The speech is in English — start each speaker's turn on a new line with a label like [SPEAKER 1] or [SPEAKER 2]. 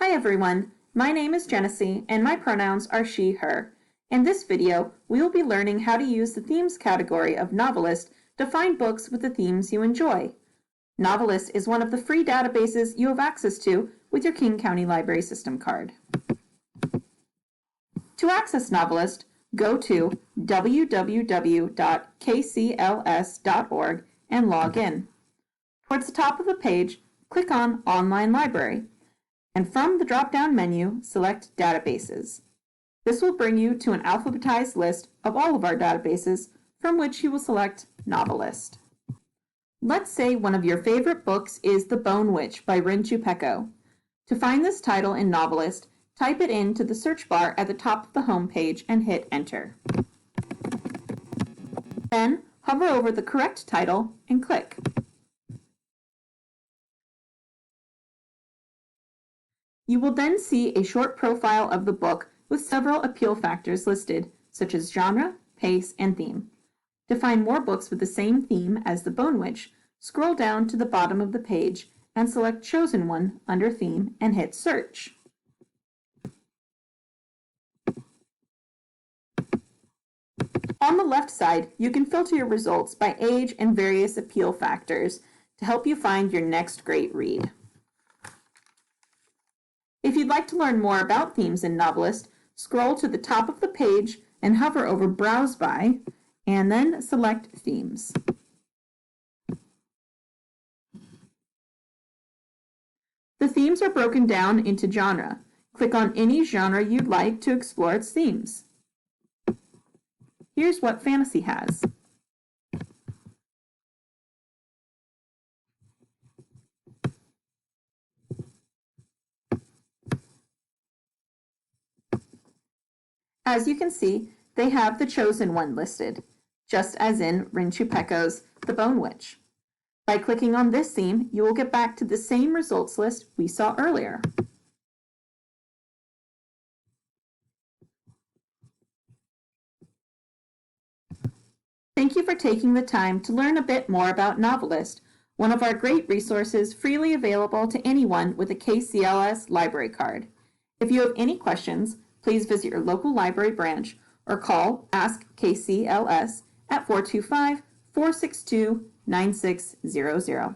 [SPEAKER 1] Hi everyone, my name is Genesee and my pronouns are she, her. In this video, we will be learning how to use the themes category of NoveList to find books with the themes you enjoy. NoveList is one of the free databases you have access to with your King County Library System card. To access NoveList, go to www.kcls.org and log in. Towards the top of the page, click on Online Library, and from the drop-down menu, select Databases. This will bring you to an alphabetized list of all of our databases, from which you will select NoveList. Let's say one of your favorite books is The Bone Witch by Rinchu Pecco. To find this title in NoveList, type it into the search bar at the top of the home page and hit Enter. Then, hover over the correct title and click. You will then see a short profile of the book with several appeal factors listed, such as genre, pace, and theme. To find more books with the same theme as The Bone Witch, scroll down to the bottom of the page and select Chosen One under Theme and hit Search. On the left side, you can filter your results by age and various appeal factors to help you find your next great read. If you'd like to learn more about themes in NoveList, scroll to the top of the page and hover over Browse By, and then select Themes. The themes are broken down into genre. Click on any genre you'd like to explore its themes. Here's what fantasy has. As you can see, they have the Chosen One listed, just as in Rinchu Pecco's The Bone Witch. By clicking on this theme, you will get back to the same results list we saw earlier. Thank you for taking the time to learn a bit more about NoveList, one of our great resources freely available to anyone with a KCLS library card. If you have any questions, please visit your local library branch or call Ask KCLS at 425-462-9600.